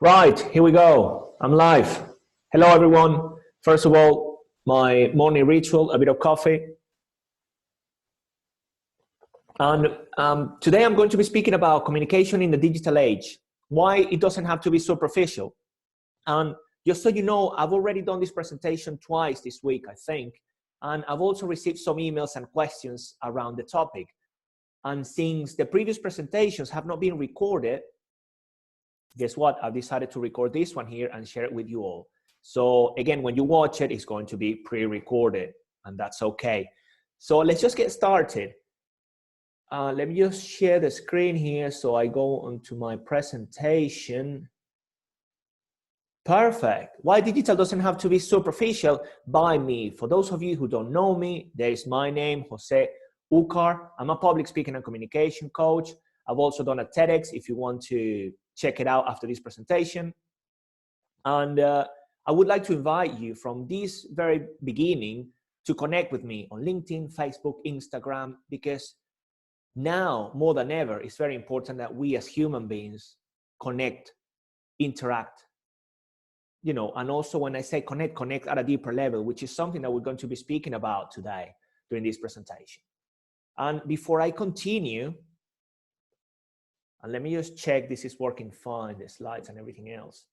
Right, here we go. I'm live. Hello, everyone. First of all, my morning ritual, a bit of coffee. And today I'm going to be speaking about communication in the digital age, why it doesn't have to be superficial. And just so you know, I've already done this presentation twice this week, I think. And I've also received some emails and questions around the topic. And since the previous presentations have not been recorded, guess what? I've decided to record this one here and share it with you all. So again, when you watch it, it's going to be pre-recorded, and that's okay. So let's just get started. Let me just share the screen here so I go onto my presentation. Perfect. Why digital doesn't have to be superficial? By me. For those of you who don't know me, there is my name, Jose Ucar. I'm a public speaking and communication coach. I've also done a TEDx if you want to check it out after this presentation. And I would like to invite you from this very beginning to connect with me on LinkedIn, Facebook, Instagram, because now more than ever, it's very important that we as human beings connect, interact, and also when I say connect at a deeper level, which is something that we're going to be speaking about today during this presentation. And before I continue, and let me just check this is working fine, the slides and everything else.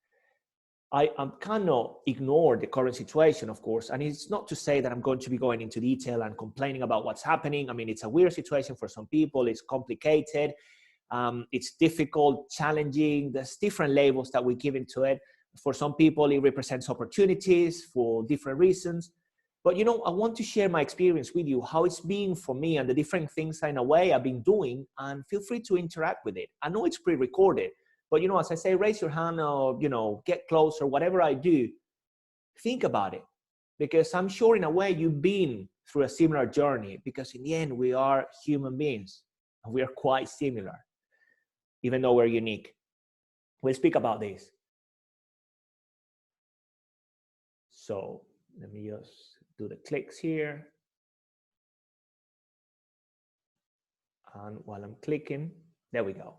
I cannot ignore the current situation, of course, and it's not to say that I'm going to be going into detail and complaining about what's happening. I mean, it's a weird situation for some people, it's complicated, it's difficult, challenging, there's different labels that we give into it. For some people, it represents opportunities for different reasons. But, I want to share my experience with you, how it's been for me and the different things in a way I've been doing, and feel free to interact with it. I know it's pre-recorded, but, as I say, raise your hand or, get closer, whatever I do, think about it. Because I'm sure in a way you've been through a similar journey, because in the end, we are human beings and we are quite similar, even though we're unique. We'll speak about this. So let me just do the clicks here. And while I'm clicking, there we go.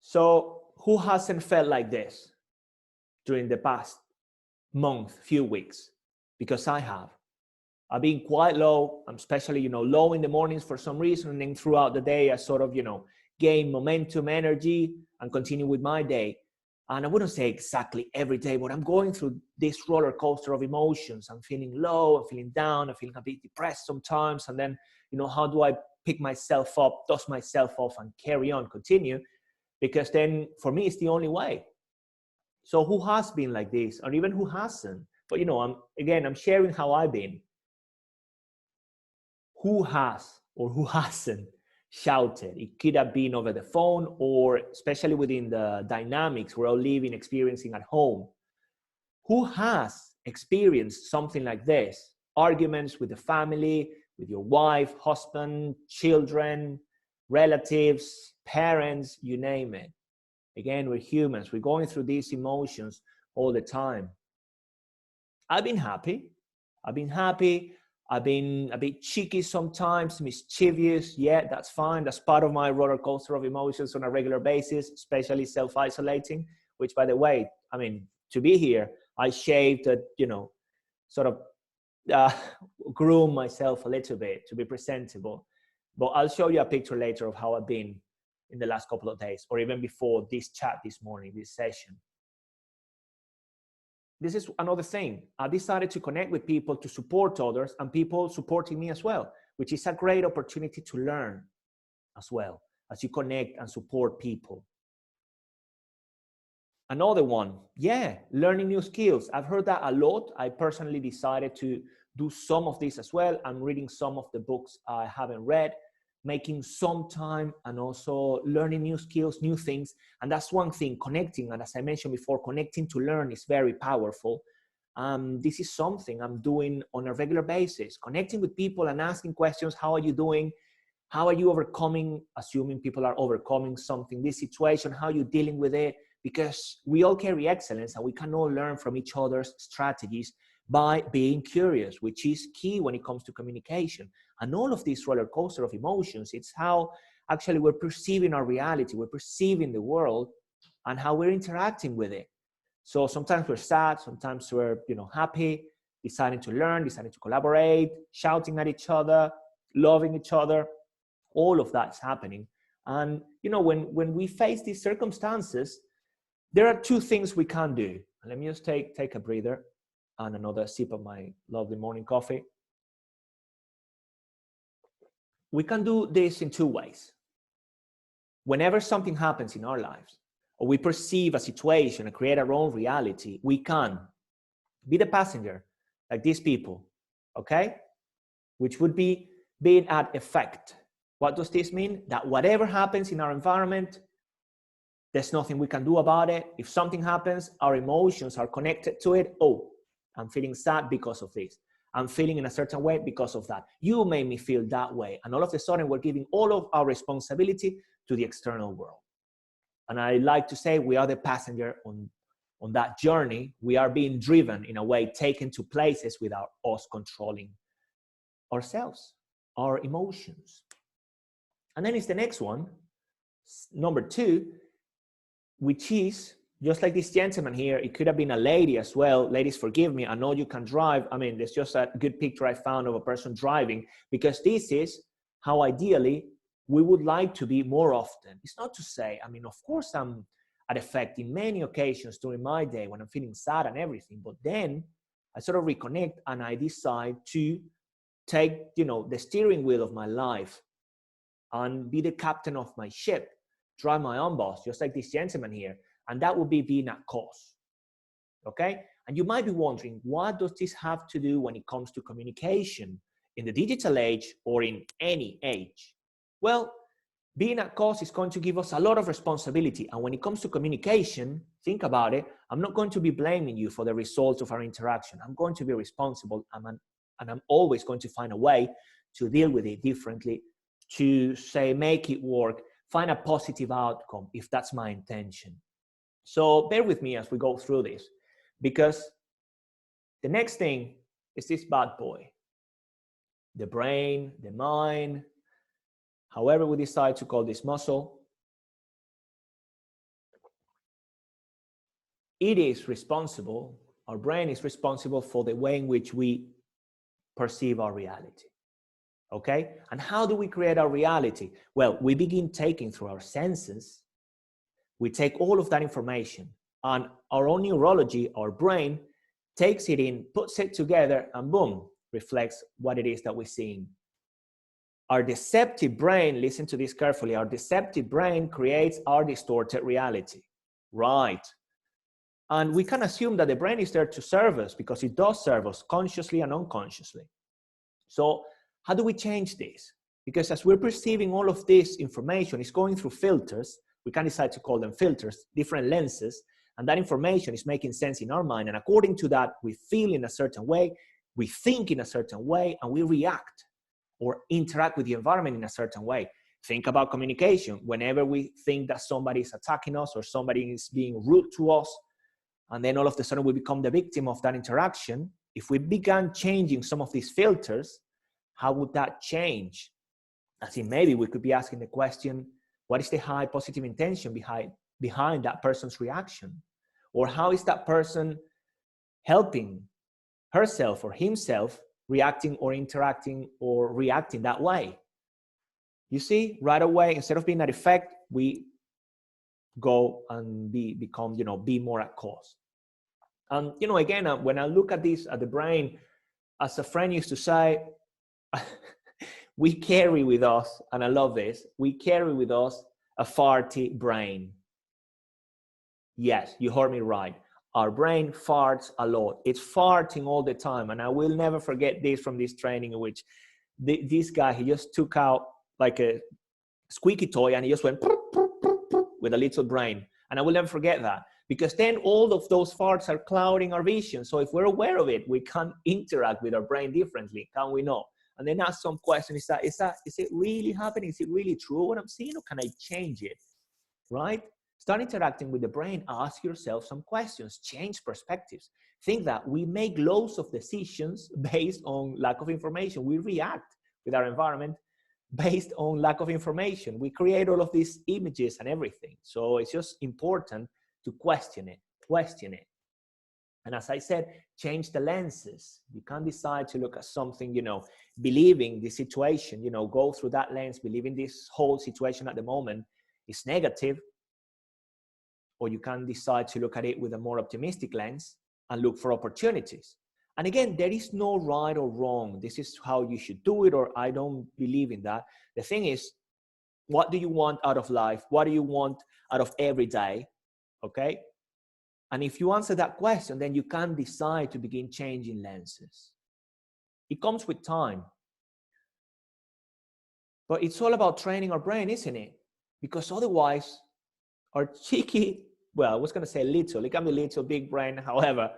So who hasn't felt like this during the past month, few weeks? Because I have. I've been quite low. I'm especially, low in the mornings for some reason. And then throughout the day, I sort of, gain momentum, energy, and continue with my day. And I wouldn't say exactly every day, but I'm going through this roller coaster of emotions. I'm feeling low, I'm feeling down, I'm feeling a bit depressed sometimes. And then, how do I pick myself up, dust myself off, and carry on, continue? Because then for me, it's the only way. So who has been like this, or even who hasn't? But, I'm sharing how I've been. Who has or who hasn't shouted? It could have been over the phone, or especially within the dynamics we're all living, experiencing at home. Who has experienced something like this? Arguments with the family, with your wife, husband, children, relatives, parents, you name it. Again, we're humans. We're going through these emotions all the time. I've been happy. I've been a bit cheeky sometimes, mischievous. Yeah, that's fine. That's part of my roller coaster of emotions on a regular basis, especially self-isolating, which, by the way, I mean, to be here, I shaved, sort of groom myself a little bit to be presentable. But I'll show you a picture later of how I've been in the last couple of days, or even before this chat this morning, this session. This is another thing. I decided to connect with people to support others, and people supporting me as well, which is a great opportunity to learn as well as you connect and support people. Another one, learning new skills. I've heard that a lot. I personally decided to do some of this as well. I'm reading some of the books I haven't read, making some time, and also learning new skills, new things. And that's one thing, connecting. And as I mentioned before, connecting to learn is very powerful. This is something I'm doing on a regular basis, connecting with people and asking questions. How are you doing? How are you overcoming, assuming people are overcoming something, this situation? How are you dealing with it? Because we all carry excellence, and we can all learn from each other's strategies by being curious, which is key when it comes to communication. And all of this roller coaster of emotions, it's how actually we're perceiving our reality, we're perceiving the world, and how we're interacting with it. So sometimes we're sad, sometimes we're, happy, deciding to learn, deciding to collaborate, shouting at each other, loving each other. All of that's happening. And, when we face these circumstances, there are two things we can do. Let me just take a breather and another sip of my lovely morning coffee. We can do this in two ways. Whenever something happens in our lives, or we perceive a situation and create our own reality, we can be the passenger, like these people, okay? Which would be being at effect. What does this mean? That whatever happens in our environment, there's nothing we can do about it. If something happens, our emotions are connected to it. Oh, I'm feeling sad because of this. I'm feeling in a certain way because of that. You made me feel that way. And all of a sudden, we're giving all of our responsibility to the external world. And I like to say we are the passenger on that journey. We are being driven, in a way, taken to places without us controlling ourselves, our emotions. And then it's the next one, number 2, which is, just like this gentleman here, it could have been a lady as well. Ladies, forgive me, I know you can drive. I mean, there's just a good picture I found of a person driving, because this is how ideally we would like to be more often. It's not to say, I mean, of course I'm at effect in many occasions during my day when I'm feeling sad and everything, but then I sort of reconnect and I decide to take, the steering wheel of my life and be the captain of my ship, drive my own bus, just like this gentleman here. And that would be being at cause, okay? And you might be wondering, what does this have to do when it comes to communication in the digital age or in any age? Well, being at cause is going to give us a lot of responsibility. And when it comes to communication, think about it, I'm not going to be blaming you for the results of our interaction. I'm going to be responsible, and I'm always going to find a way to deal with it differently, to say, make it work, find a positive outcome if that's my intention. So bear with me as we go through this, because the next thing is this bad boy, the brain, the mind, however we decide to call this muscle. It is responsible, our brain is responsible for the way in which we perceive our reality. Okay? And how do we create our reality? Well, we begin taking through our senses. We take all of that information, and our own neurology, our brain, takes it in, puts it together, and boom, reflects what it is that we're seeing. Our deceptive brain, listen to this carefully, our deceptive brain creates our distorted reality. Right. And we can assume that the brain is there to serve us, because it does serve us consciously and unconsciously. So how do we change this? Because as we're perceiving all of this information, it's going through filters. We can decide to call them filters, different lenses, and that information is making sense in our mind. And according to that, we feel in a certain way, we think in a certain way, and we react or interact with the environment in a certain way. Think about communication. Whenever we think that somebody is attacking us or somebody is being rude to us, and then all of a sudden we become the victim of that interaction, if we began changing some of these filters, how would that change? As in, maybe we could be asking the question, what is the high positive intention behind that person's reaction? Or how is that person helping herself or himself reacting or interacting or reacting that way? You see, right away, instead of being at effect, we go and become, be more at cause. And, again, when I look at this, at the brain, as a friend used to say, we carry with us, and I love this, we carry with us a farty brain. Yes, you heard me right. Our brain farts a lot. It's farting all the time. And I will never forget this from this training, in which this guy, he just took out like a squeaky toy and he just went with a little brain. And I will never forget that, because then all of those farts are clouding our vision. So if we're aware of it, we can interact with our brain differently, can we not? And then ask some questions, is it really happening? Is it really true what I'm seeing, or can I change it, right? Start interacting with the brain, ask yourself some questions, change perspectives. Think that we make loads of decisions based on lack of information. We react with our environment based on lack of information. We create all of these images and everything. So it's just important to question it. And as I said, change the lenses. You can't decide to look at something, believing the situation, go through that lens, believing this whole situation at the moment is negative. Or you can decide to look at it with a more optimistic lens and look for opportunities. And again, there is no right or wrong. This is how you should do it, or I don't believe in that. The thing is, what do you want out of life? What do you want out of every day? Okay? And if you answer that question, then you can decide to begin changing lenses. It comes with time. But it's all about training our brain, isn't it? Because otherwise, our cheeky, well, I was going to say little, it can be little, big brain, however,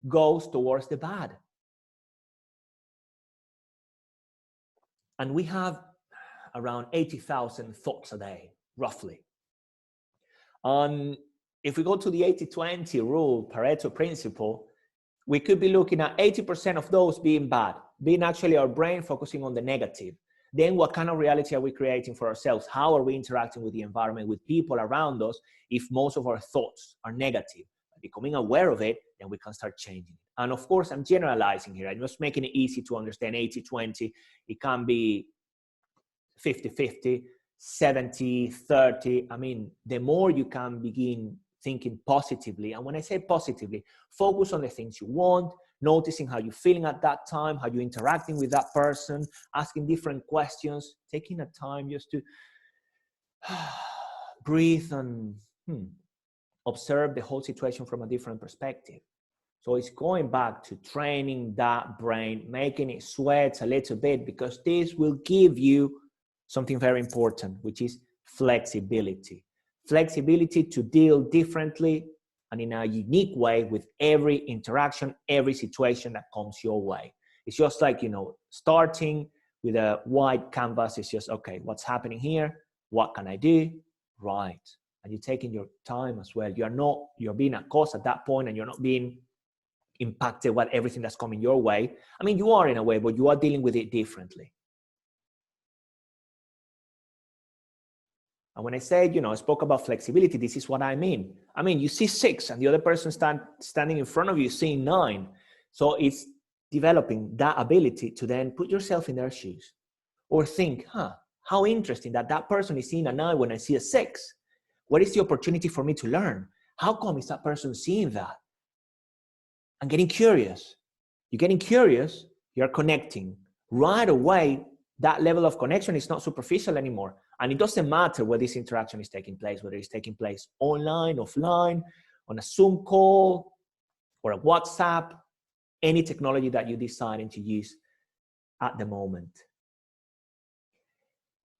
goes towards the bad. And we have around 80,000 thoughts a day, roughly. And if we go to the 80-20 rule, Pareto principle, we could be looking at 80% of those being bad, being actually our brain focusing on the negative. Then what kind of reality are we creating for ourselves? How are we interacting with the environment, with people around us, if most of our thoughts are negative? By becoming aware of it, then we can start changing it. And of course, I'm generalizing here. I'm just making it easy to understand 80-20. It can be 50-50, 70-30. I mean, the more you can begin thinking positively, and when I say positively, focus on the things you want, noticing how you're feeling at that time, how you're interacting with that person, asking different questions, taking a time just to breathe and observe the whole situation from a different perspective. So it's going back to training that brain, making it sweat a little bit, because this will give you something very important, which is flexibility. Flexibility to deal differently and in a unique way with every interaction, every situation that comes your way. It's just like, starting with a white canvas. It's just, okay, what's happening here? What can I do? Right. And you're taking your time as well. You're being a cause at that point, and you're not being impacted by everything that's coming your way. I mean, you are in a way, but you are dealing with it differently. And when I said, I spoke about flexibility, this is what I mean. I mean, you see 6 and the other person standing in front of you seeing 9. So it's developing that ability to then put yourself in their shoes or think, how interesting that person is seeing a 9 when I see a 6. What is the opportunity for me to learn? How come is that person seeing that? And getting curious. You're getting curious, you're connecting. Right away, that level of connection is not superficial anymore. And it doesn't matter where this interaction is taking place, whether it's taking place online, offline, on a Zoom call, or a WhatsApp, any technology that you're deciding to use at the moment.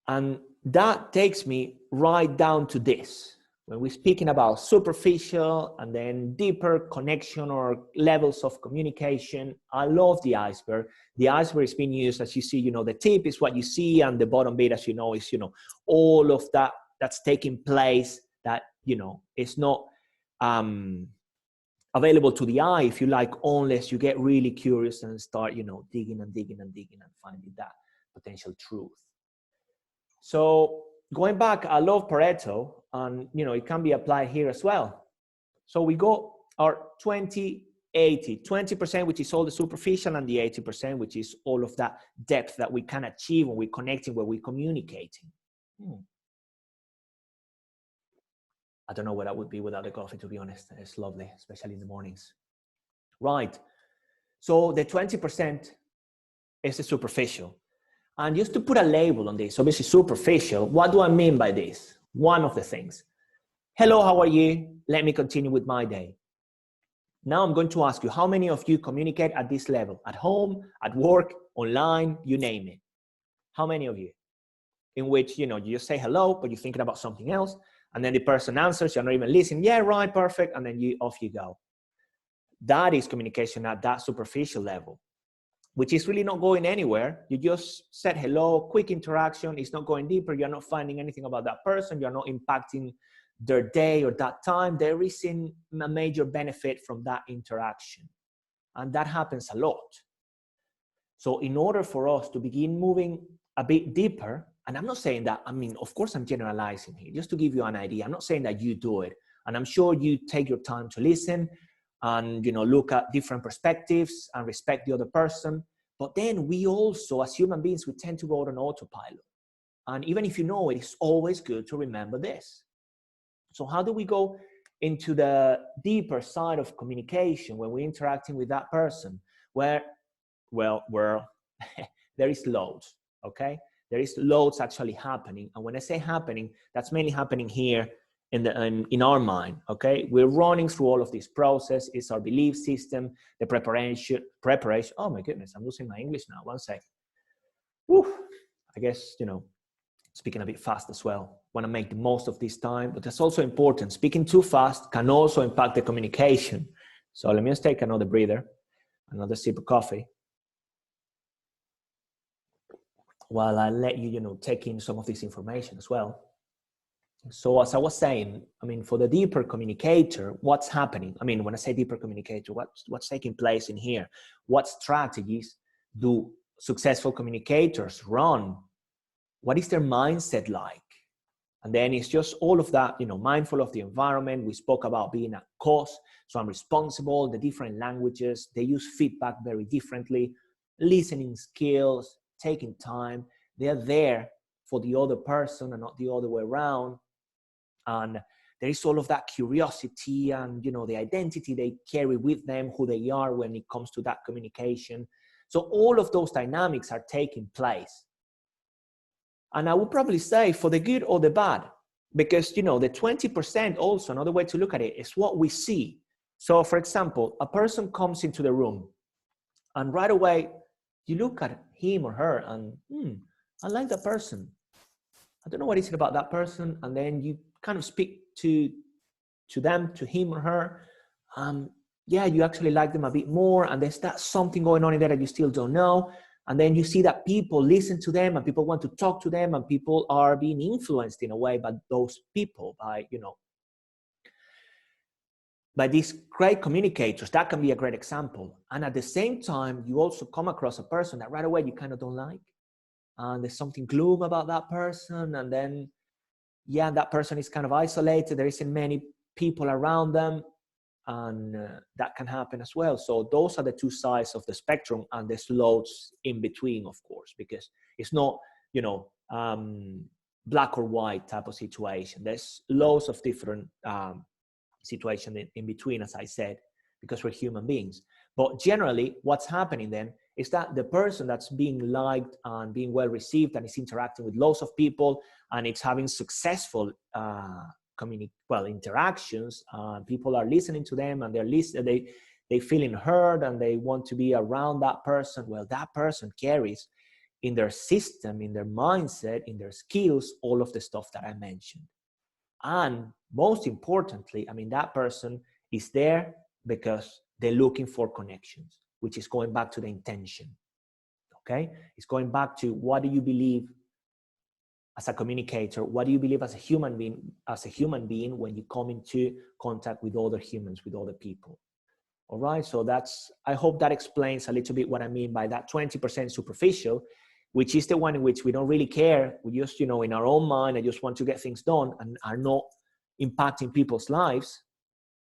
And that takes me right down to this. When we're speaking about superficial and then deeper connection or levels of communication, I love the iceberg. The iceberg is being used, as you see, the tip is what you see, and the bottom bit, as you know, is, all of that that's taking place that, is not available to the eye, if you like, unless you get really curious and start, digging and finding that potential truth. So going back, I love Pareto, and it can be applied here as well. So we got our 20-80, 20%, which is all the superficial, and the 80%, which is all of that depth that we can achieve when we're connecting, when we're communicating. I don't know where that would be without the coffee, to be honest. It's lovely, especially in the mornings. Right. So the 20% is the superficial. And just to put a label on this, obviously superficial, what do I mean by this? One of the things. Hello, how are you? Let me continue with my day. Now I'm going to ask you, how many of you communicate at this level? At home, at work, online, you name it. How many of you? In which, you just say hello, but you're thinking about something else. And then the person answers, you're not even listening. Yeah, right, perfect. And then off you go. That is communication at that superficial level, which is really not going anywhere. You just said hello, quick interaction. It's not going deeper. You're not finding anything about that person. You're not impacting their day or that time. There isn't a major benefit from that interaction. And that happens a lot. So in order for us to begin moving a bit deeper, and I'm not saying that, I mean, of course I'm generalizing here, just to give you an idea. I'm not saying that you do it. And I'm sure you take your time to listen and, look at different perspectives and respect the other person. But then we also, as human beings, we tend to go on autopilot. And even if you know it, it's always good to remember this. So how do we go into the deeper side of communication when we're interacting with that person? Where there is loads, okay? There is loads actually happening. And when I say happening, that's mainly happening here in our mind, okay? We're running through all of this process. It's our belief system, the preparation. Oh my goodness, I'm losing my English now. One sec. Woo. I guess, speaking a bit fast as well. Want to make the most of this time, but that's also important. Speaking too fast can also impact the communication. So let me just take another breather, another sip of coffee, while I let you, take in some of this information as well. So as I was saying, I mean, for the deeper communicator, what's happening? I mean, when I say deeper communicator, what's taking place in here? What strategies do successful communicators run? What is their mindset like? And then it's just all of that, mindful of the environment. We spoke about being a cause. So I'm responsible, the different languages, they use feedback very differently, listening skills, taking time. They're there for the other person and not the other way around. And there is all of that curiosity and, the identity they carry with them, who they are when it comes to that communication. So all of those dynamics are taking place. And I would probably say for the good or the bad, because, the 20% also, another way to look at it is what we see. So for example, a person comes into the room and right away you look at him or her and, I like that person. I don't know what is it about that person. And then you kind of speak to them, to him or her. Yeah, you actually like them a bit more. And there's that something going on in there that you still don't know. And then you see that people listen to them and people want to talk to them and people are being influenced in a way by those people, by these great communicators. That can be a great example. And at the same time, you also come across a person that right away you kind of don't like. And there's something gloom about that person. And then, yeah, that person is kind of isolated. There isn't many people around them. And that can happen as well. So those are the two sides of the spectrum, and there's loads in between, of course, because it's not, black or white type of situation. There's loads of different situations in between, as I said, because we're human beings. But generally, what's happening then is that the person that's being liked and being well received and is interacting with lots of people and it's having successful interactions, people are listening to them and they feeling heard and they want to be around that person. Well, that person carries in their system, in their mindset, in their skills, all of the stuff that I mentioned. And most importantly, I mean, that person is there because they're looking for connections, which is going back to the intention. Okay, it's going back to, what do you believe as a communicator? What do you believe as a human being when you come into contact with other humans, with other people? All right, so I hope that explains a little bit what I mean by that 20% superficial, which is the one in which we don't really care. We just, in our own mind, I just want to get things done and are not impacting people's lives.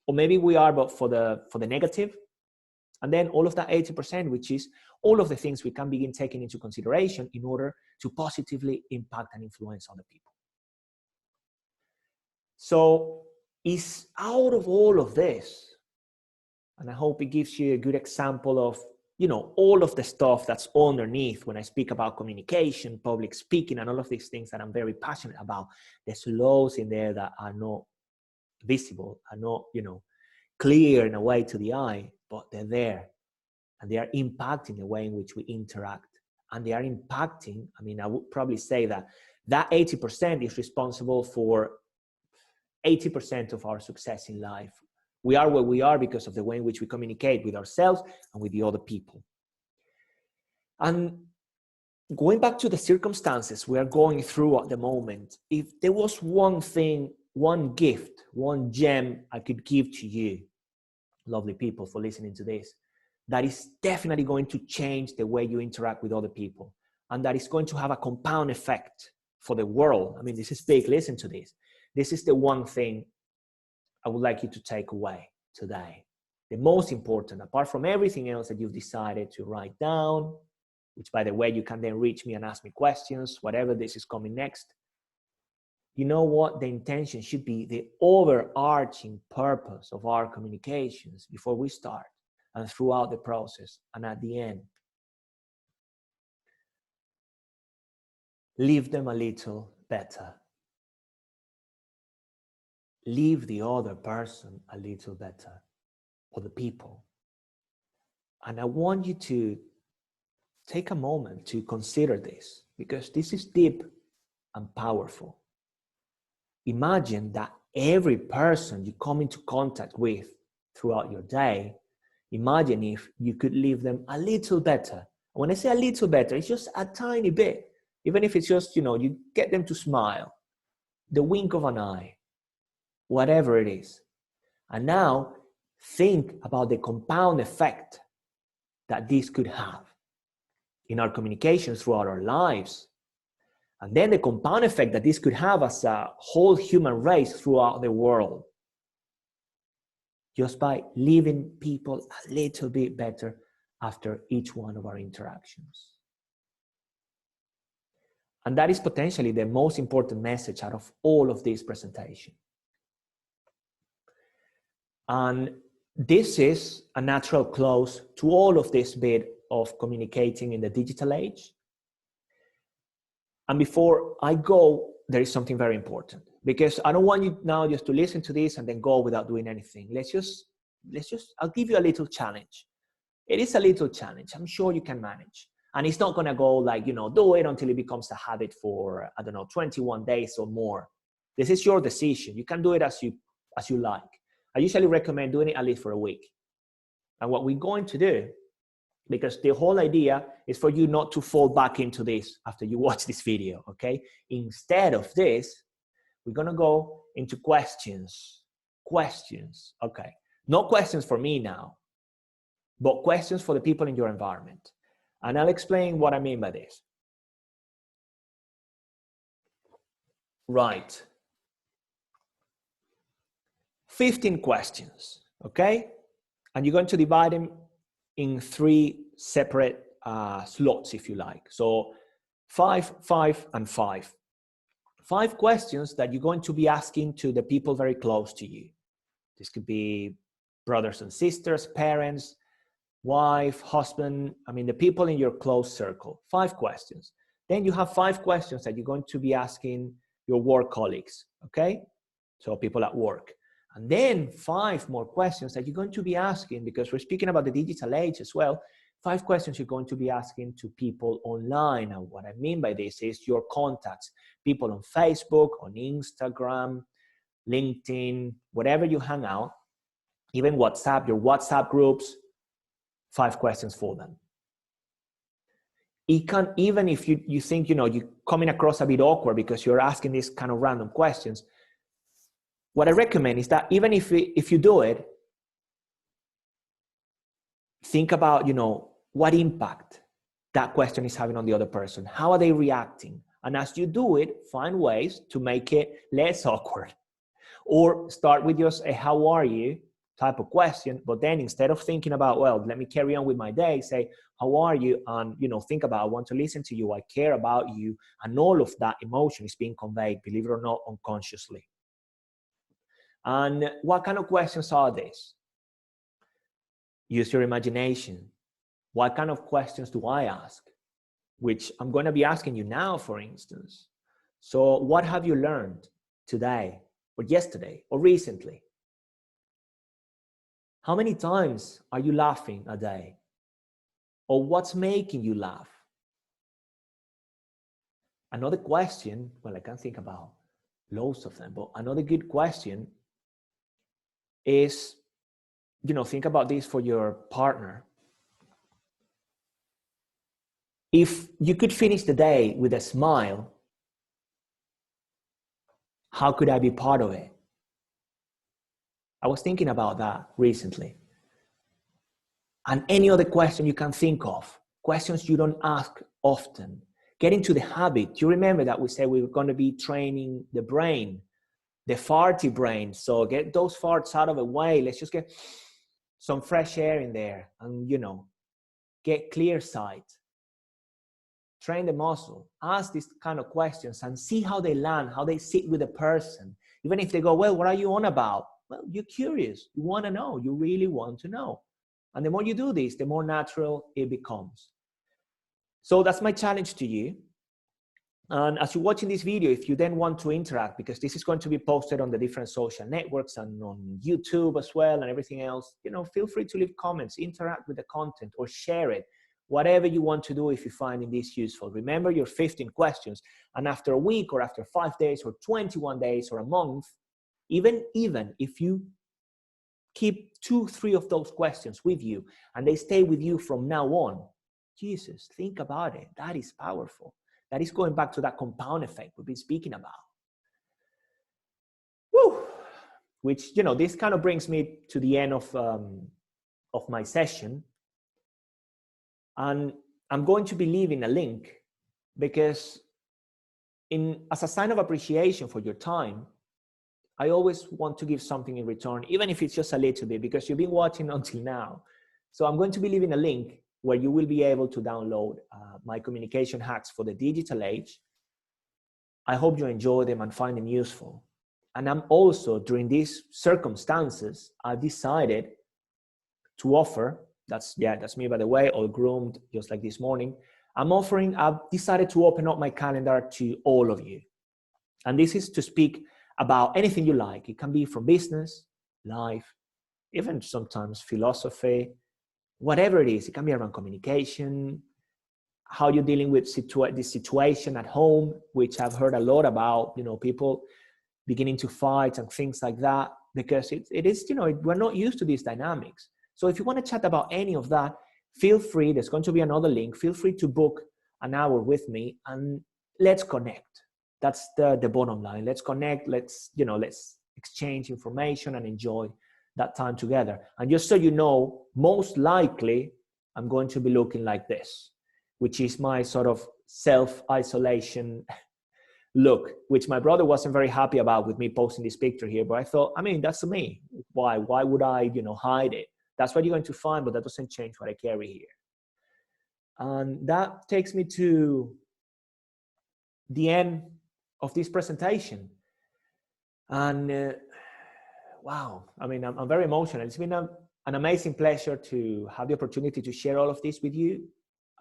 Or maybe we are, but for the negative. And then all of that 80%, which is all of the things we can begin taking into consideration in order to positively impact and influence other people. So it's out of all of this, and I hope it gives you a good example of, all of the stuff that's underneath when I speak about communication, public speaking, and all of these things that I'm very passionate about. There's loads in there that are not visible, are not, clear in a way to the eye, but they're there. And they are impacting the way in which we interact. And they are impacting, I would probably say that 80% is responsible for 80% of our success in life. We are where we are because of the way in which we communicate with ourselves and with the other people. And going back to the circumstances we are going through at the moment, if there was one thing, one gift, one gem I could give to you, lovely people, for listening to this, that is definitely going to change the way you interact with other people, and that is going to have a compound effect for the world, I mean, this is big, listen to this. This is the one thing I would like you to take away today. The most important, apart from everything else that you've decided to write down, which by the way, you can then reach me and ask me questions, whatever this is coming next. You know what? The intention should be the overarching purpose of our communications before we start and throughout the process and at the end. Leave them a little better. Leave the other person a little better, or the people. And I want you to take a moment to consider this, because this is deep and powerful. Imagine that every person you come into contact with throughout your day, imagine if you could leave them a little better. When I say a little better, it's just a tiny bit. Even if it's just, you get them to smile, the wink of an eye, whatever it is. And now think about the compound effect that this could have in our communications throughout our lives. And then the compound effect that this could have as a whole human race throughout the world. Just by leaving people a little bit better after each one of our interactions. And that is potentially the most important message out of all of this presentation. And this is a natural close to all of this bit of communicating in the digital age. And before I go, there is something very important, because I don't want you now just to listen to this and then go without doing anything. I'll give you a little challenge. It is a little challenge. I'm sure you can manage. And it's not going to go like, do it until it becomes a habit for, 21 days or more. This is your decision. You can do it as you like. I usually recommend doing it at least for a week. And what we're going to do, because the whole idea is for you not to fall back into this after you watch this video, okay? Instead of this, we're going to go into questions. Questions, okay. No questions for me now, but questions for the people in your environment. And I'll explain what I mean by this. Right. 15 questions, okay? And you're going to divide them in 3 separate slots, if you like. So 5, 5, and 5. 5 questions that you're going to be asking to the people very close to you. This could be brothers and sisters, parents, wife, husband, the people in your close circle. 5 questions. Then you have 5 questions that you're going to be asking your work colleagues, okay? So people at work. And then 5 more questions that you're going to be asking, because we're speaking about the digital age as well, 5 questions you're going to be asking to people online. And what I mean by this is your contacts, people on Facebook, on Instagram, LinkedIn, whatever you hang out, even WhatsApp, your WhatsApp groups, 5 questions for them. It can, even if you think, you're coming across a bit awkward because you're asking these kind of random questions, what I recommend is that even if you do it, think about, what impact that question is having on the other person. How are they reacting? And as you do it, find ways to make it less awkward. Or start with just a how are you type of question, but then instead of thinking about, well, let me carry on with my day, say, how are you? And, think about, I want to listen to you. I care about you. And all of that emotion is being conveyed, believe it or not, unconsciously. And what kind of questions are these? Use your imagination. What kind of questions do I ask? Which I'm going to be asking you now, for instance. So what have you learned today or yesterday or recently? How many times are you laughing a day? Or what's making you laugh? Another question, well, I can't think about loads of them, but another good question is, think about this for your partner. If you could finish the day with a smile, how could I be part of it? I was thinking about that recently. And any other question you can think of, questions you don't ask often, Get into the habit. You remember that we said we were going to be training the brain, the farty brain. So get those farts out of the way. Let's just get some fresh air in there and, get clear sight. Train the muscle. Ask these kind of questions and see how they land, how they sit with a person. Even if they go, well, what are you on about? Well, you're curious. You want to know. You really want to know. And the more you do this, the more natural it becomes. So that's my challenge to you. And as you're watching this video, if you then want to interact, because this is going to be posted on the different social networks and on YouTube as well and everything else, feel free to leave comments, interact with the content or share it. Whatever you want to do if you're finding this useful. Remember your 15 questions. And after a week or after 5 days or 21 days or a month, even if you keep 2-3 of those questions with you and they stay with you from now on, Jesus, think about it. That is powerful. That is going back to that compound effect we've been speaking about. Woo! Which, this kind of brings me to the end of my session. And I'm going to be leaving a link because as a sign of appreciation for your time, I always want to give something in return, even if it's just a little bit, because you've been watching until now. So I'm going to be leaving a link where you will be able to download my communication hacks for the digital age. I hope you enjoy them and find them useful. And I'm also, during these circumstances, I decided to offer, that's me by the way, all groomed just like this morning. I've decided to open up my calendar to all of you. And this is to speak about anything you like. It can be from business, life, even sometimes philosophy, whatever it is. It can be around communication, how you're dealing with this situation at home, which I've heard a lot about, people beginning to fight and things like that, because it is, we're not used to these dynamics. So if you want to chat about any of that, feel free. There's going to be another link. Feel free to book an hour with me and let's connect. That's the bottom line. Let's connect. Let's exchange information and enjoy that time together. And just so you know, most likely I'm going to be looking like this, which is my sort of self-isolation look, which my brother wasn't very happy about with me posting this picture here. But I thought, that's me. Why would I, hide it? That's what you're going to find, but that doesn't change what I carry here. And that takes me to the end of this presentation. And wow, I'm very emotional. It's been an amazing pleasure to have the opportunity to share all of this with you.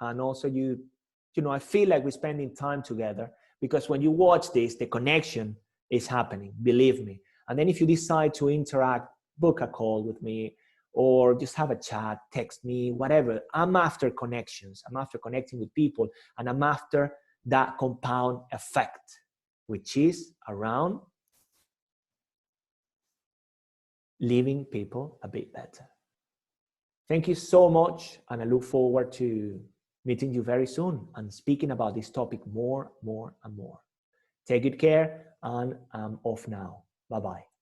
And also I feel like we're spending time together, because when you watch this, the connection is happening, believe me. And then if you decide to interact, book a call with me, or just have a chat, text me, whatever. I'm after connections. I'm after connecting with people, and I'm after that compound effect, which is around leaving people a bit better. Thank you so much, and I look forward to meeting you very soon and speaking about this topic more and more. Take good care, and I'm off now. Bye-bye.